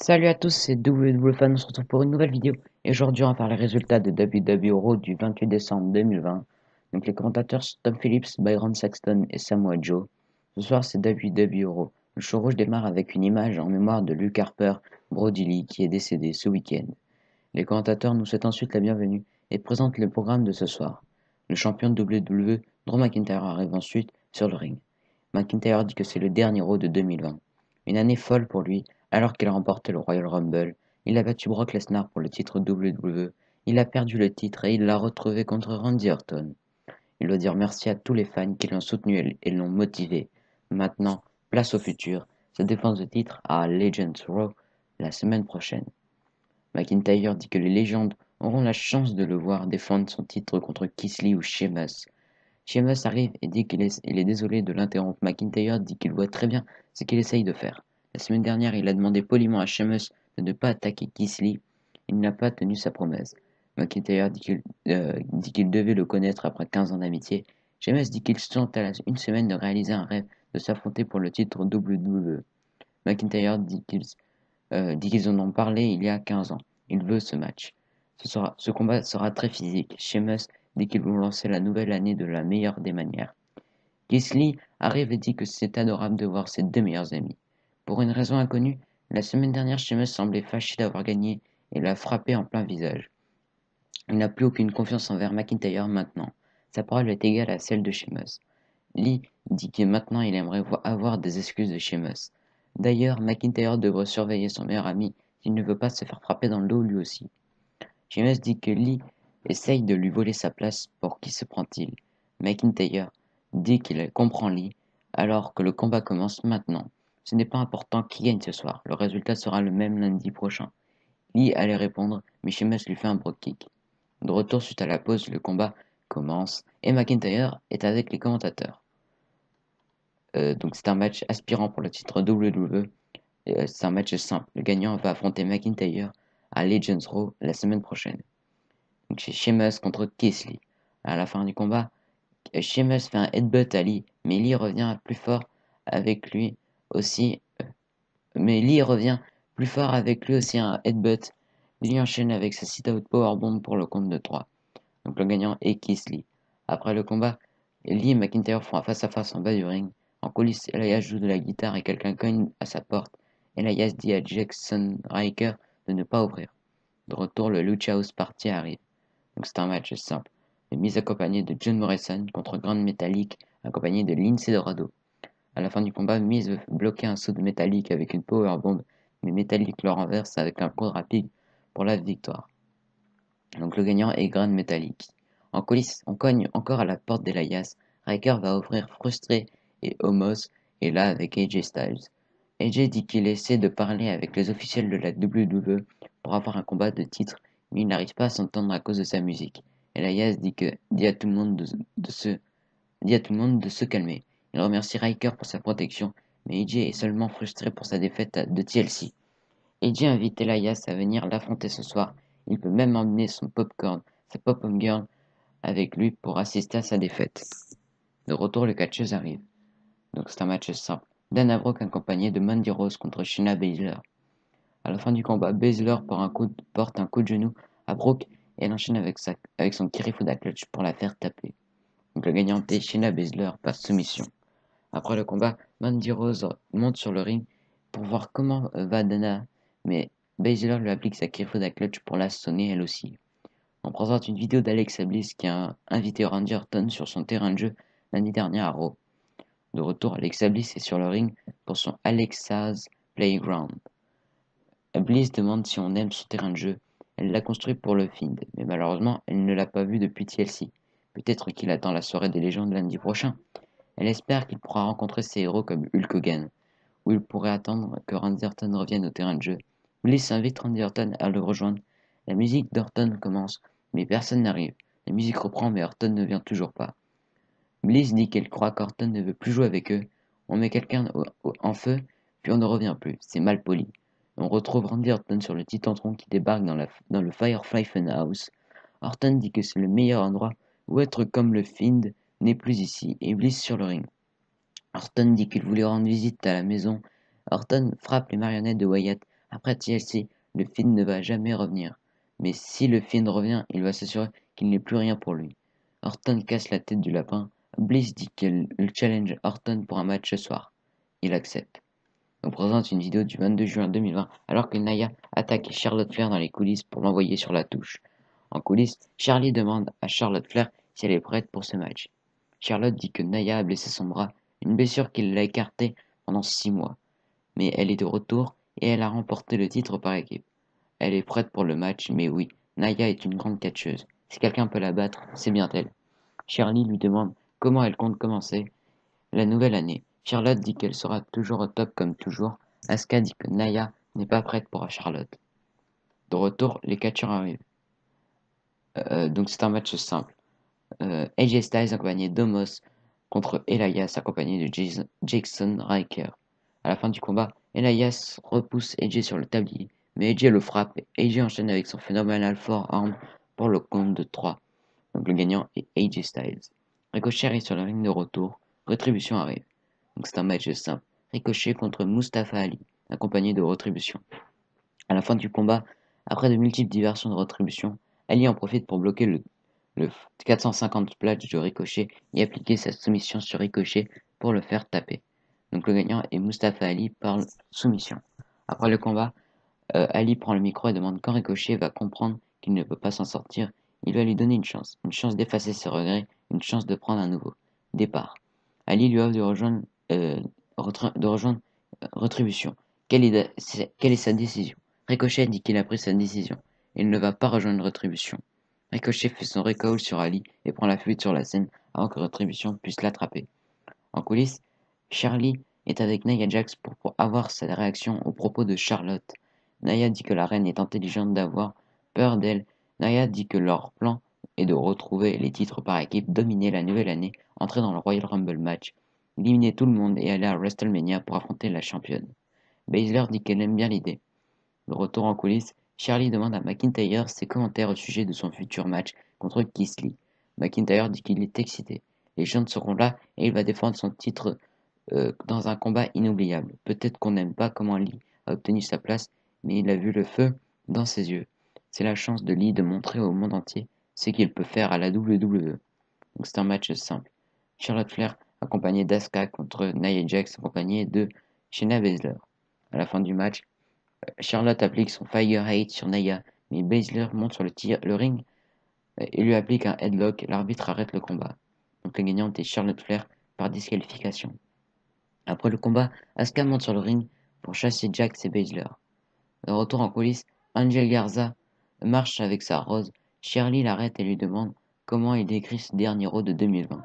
Salut à tous, c'est WWFan, on se retrouve pour une nouvelle vidéo. Et aujourd'hui, on va faire les résultats de WWE Raw du 28 décembre 2020. Donc les commentateurs sont Tom Phillips, Byron Saxton et Samoa Joe. Ce soir, c'est WWE Raw. Le show rouge démarre avec une image en mémoire de Luke Harper, Brody Lee, qui est décédé ce week-end. Les commentateurs nous souhaitent ensuite la bienvenue et présentent le programme de ce soir. Le champion de WWE, Drew McIntyre, arrive ensuite sur le ring. McIntyre dit que c'est le dernier Raw de 2020. Une année folle pour lui, alors qu'il a remporté le Royal Rumble. Il a battu Brock Lesnar pour le titre WWE. Il a perdu le titre et il l'a retrouvé contre Randy Orton. Il doit dire merci à tous les fans qui l'ont soutenu et l'ont motivé. Maintenant, place au futur. Sa défense de titre à Legends Raw la semaine prochaine. McIntyre dit que les légendes auront la chance de le voir défendre son titre contre Keith Lee ou Sheamus. Sheamus arrive et dit qu'il est désolé de l'interrompre. McIntyre dit qu'il voit très bien ce qu'il essaye de faire. La semaine dernière, il a demandé poliment à Sheamus de ne pas attaquer Keith Lee. Il n'a pas tenu sa promesse. McIntyre dit qu'il devait le connaître après 15 ans d'amitié. Sheamus dit qu'ils sont à une semaine de réaliser un rêve de s'affronter pour le titre WWE. McIntyre dit qu'ils en ont parlé il y a 15 ans. Il veut ce match. Ce combat sera très physique. Sheamus dit qu'ils vont lancer la nouvelle année de la meilleure des manières. Gisli arrive et dit que c'est adorable de voir ses deux meilleurs amis. Pour une raison inconnue, la semaine dernière, Sheamus semblait fâché d'avoir gagné et l'a frappé en plein visage. Il n'a plus aucune confiance envers McIntyre maintenant. Sa parole est égale à celle de Sheamus. Lee dit que maintenant il aimerait avoir des excuses de Sheamus. D'ailleurs, McIntyre devrait surveiller son meilleur ami s'il ne veut pas se faire frapper dans le dos lui aussi. Sheamus dit que Lee essaye de lui voler sa place. Pour qui se prend-il? McIntyre dit qu'il comprend Lee alors que le combat commence maintenant. Ce n'est pas important qui gagne ce soir, le résultat sera le même lundi prochain. Lee allait répondre, mais Sheamus lui fait un brogue kick. De retour suite à la pause, le combat commence et McIntyre est avec les commentateurs. Donc c'est un match aspirant pour le titre WWE. C'est un match simple. Le gagnant va affronter McIntyre à Legends Raw la semaine prochaine. Donc c'est Sheamus contre Keith Lee. À la fin du combat, Sheamus fait un headbutt à Lee, mais Lee revient plus fort avec lui aussi. Mais Lee revient plus fort avec lui aussi un headbutt. Lee enchaîne avec sa sit-out powerbomb pour le compte de 3. Donc le gagnant est Keith Lee. Après le combat, Lee et McIntyre font un face-à-face en bas du ring. En coulisses, Elias joue de la guitare et quelqu'un cogne à sa porte. Elias dit à Jackson Ryker de ne pas ouvrir. De retour, le Lucha House Party arrive. Donc c'est un match simple. Le Miz accompagné de John Morrison contre Grand Metallic accompagné de Lince Dorado. À la fin du combat, Miz veut bloquer un saut de Metallic avec une powerbomb, mais Metallic le renverse avec un coup rapide pour la victoire. Donc le gagnant est Grand Metallic. En coulisses, on cogne encore à la porte d'Elias. Ryker va ouvrir frustré et Homos est là avec AJ Styles. AJ dit qu'il essaie de parler avec les officiels de la WWE pour avoir un combat de titre, mais il n'arrive pas à s'entendre à cause de sa musique. Elias dit à tout le monde de se calmer. Il remercie Ryker pour sa protection, mais AJ est seulement frustré pour sa défaite de TLC. AJ invite Elias à venir l'affronter ce soir. Il peut même emmener sa pop-up girl, avec lui pour assister à sa défaite. De retour, le catcheuse arrive. Donc c'est un match simple. Dana Brooke accompagné de Mandy Rose contre Shayna Baszler. À la fin du combat, Baszler porte un coup de genou à Brooke et elle enchaîne avec son Kirifuda Clutch pour la faire taper. Donc le gagnant est Shayna Baszler par soumission. Après le combat, Mandy Rose monte sur le ring pour voir comment va Dana, mais Baszler lui applique sa Kirifuda Clutch pour la sonner elle aussi. On présente une vidéo d'Alexa Bliss qui a invité Randy Orton sur son terrain de jeu l'année dernière à Raw. De retour, Alexa Bliss est sur le ring pour son Alexa's Playground. Bliss demande si on aime son terrain de jeu. Elle l'a construit pour le Fiend, mais malheureusement, elle ne l'a pas vu depuis TLC. Peut-être qu'il attend la soirée des légendes lundi prochain. Elle espère qu'il pourra rencontrer ses héros comme Hulk Hogan, ou il pourrait attendre que Randy Orton revienne au terrain de jeu. Bliss invite Randy Orton à le rejoindre. La musique d'Orton commence, mais personne n'arrive. La musique reprend, mais Orton ne vient toujours pas. Bliss dit qu'elle croit qu'Orton ne veut plus jouer avec eux. On met quelqu'un en feu, puis on ne revient plus. C'est mal poli. On retrouve Randy Orton sur le Titantron qui débarque dans le Firefly Funhouse. Orton dit que c'est le meilleur endroit où être comme le Fiend n'est plus ici, et Bliss sur le ring. Orton dit qu'il voulait rendre visite à la maison. Orton frappe les marionnettes de Wyatt Après TLC, le Fiend ne va jamais revenir. Mais si le Fiend revient, il va s'assurer qu'il n'est plus rien pour lui. Orton casse la tête du lapin. Bliss dit qu'il challenge Orton pour un match ce soir. Il accepte. On présente une vidéo du 22 juin 2020 alors que Nia attaque Charlotte Flair dans les coulisses pour l'envoyer sur la touche. En coulisses, Charlie demande à Charlotte Flair si elle est prête pour ce match. Charlotte dit que Nia a blessé son bras, une blessure qui l'a écartée pendant 6 mois. Mais elle est de retour et elle a remporté le titre par équipe. Elle est prête pour le match, mais oui, Nia est une grande catcheuse. Si quelqu'un peut la battre, c'est bien elle. Charlie lui demande comment elle compte commencer la nouvelle année. Charlotte dit qu'elle sera toujours au top comme toujours. Asuka dit que Nia n'est pas prête pour Charlotte. De retour, les catcheurs arrivent. Donc c'est un match simple. AJ Styles accompagné d'Omos contre Elias accompagné de Jackson Riker. À la fin du combat, Elias repousse AJ sur le tablier, mais AJ le frappe et AJ enchaîne avec son phénoménal forearm pour le compte de 3. Donc le gagnant est AJ Styles. Ricochet arrive sur le ring de retour. Rétribution arrive. Donc c'est un match simple. Ricochet contre Mustafa Ali, accompagné de Retribution. À la fin du combat, après de multiples diversions de Retribution, Ali en profite pour bloquer le 450 splash de Ricochet et appliquer sa soumission sur Ricochet pour le faire taper. Donc le gagnant est Mustafa Ali par soumission. Après le combat, Ali prend le micro et demande quand Ricochet va comprendre qu'il ne peut pas s'en sortir. Il va lui donner une chance d'effacer ses regrets, une chance de prendre un nouveau départ. Ali lui offre euh, de rejoindre Retribution. Quelle est sa décision? Ricochet dit qu'il a pris sa décision. Il ne va pas rejoindre Retribution. Ricochet fait son recall sur Ali et prend la fuite sur la scène avant que Retribution puisse l'attraper. En coulisses, Charlie est avec Nia Jax pour avoir sa réaction aux propos de Charlotte. Nia dit que la reine est intelligente d'avoir peur d'elle. Nia dit que leur plan est de retrouver les titres par équipe, dominer la nouvelle année, entrer dans le Royal Rumble match, éliminer tout le monde et aller à WrestleMania pour affronter la championne. Baszler dit qu'elle aime bien l'idée. De retour en coulisses, Charlie demande à McIntyre ses commentaires au sujet de son futur match contre Keith Lee. McIntyre dit qu'il est excité. Les gens seront là et il va défendre son titre dans un combat inoubliable. Peut-être qu'on n'aime pas comment Lee a obtenu sa place, mais il a vu le feu dans ses yeux. C'est la chance de Lee de montrer au monde entier ce qu'il peut faire à la WWE. Donc c'est un match simple. Charlotte Flair accompagnée d'Asuka contre Nia Jax accompagnée de Shayna Baszler. À la fin du match, Charlotte applique son Fire Hate sur Nia, mais Baszler monte sur le ring et lui applique un headlock. L'arbitre arrête le combat. Donc la gagnante est Charlotte Flair par disqualification. Après le combat, Asuka monte sur le ring pour chasser Jax et Baszler. De retour en coulisses, Angel Garza marche avec sa rose. Shirley l'arrête et lui demande comment il décrit ce dernier Raw de 2020.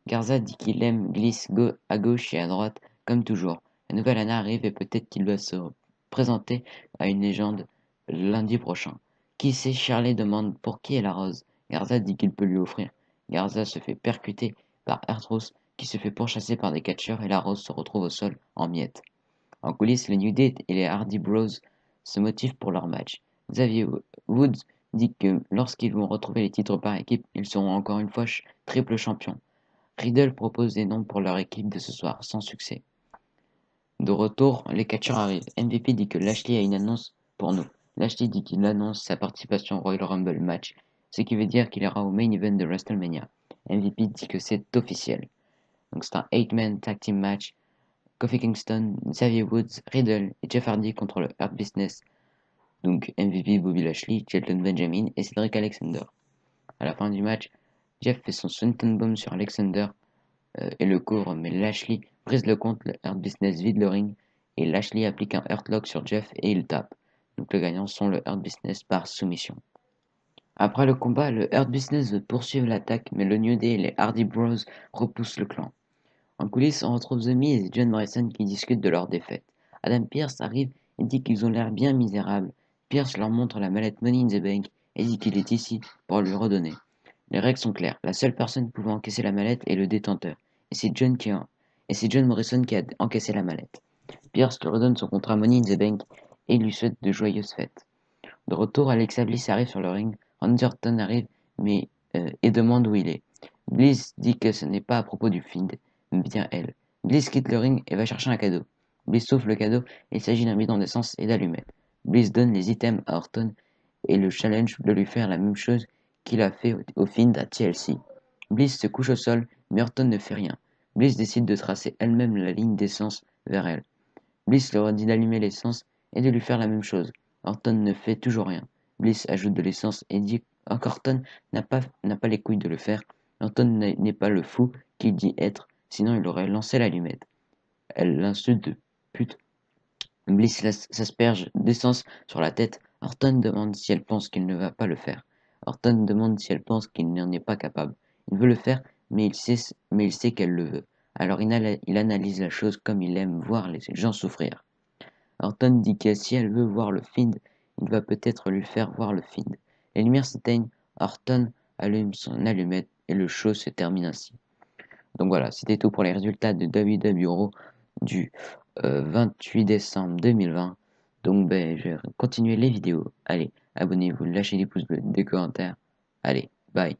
Garza dit qu'il aime glisse à gauche et à droite, comme toujours. La nouvelle année arrive et peut-être qu'il doit se présenter à une légende lundi prochain. Qui sait? Shirley demande pour qui est la rose. Garza dit qu'il peut lui offrir. Garza se fait percuter par Ertros qui se fait pourchasser par des catcheurs et la rose se retrouve au sol en miettes. En coulisses, les New Day et les Hardy Bros se motivent pour leur match. Xavier Woods dit que lorsqu'ils vont retrouver les titres par équipe, ils seront encore une fois triple champions. Riddle propose des noms pour leur équipe de ce soir, sans succès. De retour, les catcheurs arrivent. MVP dit que Lashley a une annonce pour nous. Lashley dit qu'il annonce sa participation au Royal Rumble match, ce qui veut dire qu'il ira au main event de WrestleMania. MVP dit que c'est officiel. Donc c'est un 8-man tag team match. Kofi Kingston, Xavier Woods, Riddle et Jeff Hardy contre le Hurt Business. Donc MVP Bobby Lashley, Shelton Benjamin et Cedric Alexander. À la fin du match, Jeff fait son Swanton Bomb sur Alexander et le couvre, mais Lashley brise le compte, le Hurt Business vide le ring et Lashley applique un Hurt Lock sur Jeff et il tape. Donc les gagnants sont le Hurt Business par soumission. Après le combat, le Hurt Business veut poursuivre l'attaque, mais le New Day et les Hardy Bros repoussent le clan. En coulisses, on retrouve The Miz et John Morrison qui discutent de leur défaite. Adam Pearce arrive et dit qu'ils ont l'air bien misérables. Pearce leur montre la mallette Money in the Bank et dit qu'il est ici pour lui redonner. Les règles sont claires. La seule personne pouvant encaisser la mallette est le détenteur. Et c'est John Morrison qui a encaissé la mallette. Pierce lui redonne son contrat Money in the Bank et lui souhaite de joyeuses fêtes. De retour, Alexa Bliss arrive sur le ring. Randy Orton arrive et demande où il est. Bliss dit que ce n'est pas à propos du Fiend, mais bien elle. Bliss quitte le ring et va chercher un cadeau. Bliss sauve le cadeau et il s'agit d'un bidon d'essence et d'allumettes. Bliss donne les items à Orton et le challenge de lui faire la même chose qu'il a fait au Find à TLC. Bliss se couche au sol, mais Orton ne fait rien. Bliss décide de tracer elle-même la ligne d'essence vers elle. Bliss leur dit d'allumer l'essence et de lui faire la même chose. Orton ne fait toujours rien. Bliss ajoute de l'essence et dit qu'Orton n'a pas les couilles de le faire. Orton n'est pas le fou qu'il dit être, sinon il aurait lancé l'allumette. Elle l'insulte de pute. Bliss s'asperge d'essence sur la tête. Orton demande si elle pense qu'il ne va pas le faire. Orton demande si elle pense qu'il n'en est pas capable. Il veut le faire, mais il sait qu'elle le veut. Alors il analyse la chose comme il aime voir les gens souffrir. Orton dit que si elle veut voir le Find, il va peut-être lui faire voir le Find. Les lumières s'éteignent, Orton allume son allumette et le show se termine ainsi. Donc voilà, c'était tout pour les résultats de WWE Raw du 28 décembre 2020. Donc je vais continuer les vidéos. Allez, abonnez-vous, lâchez des pouces bleus, des commentaires. Allez, bye.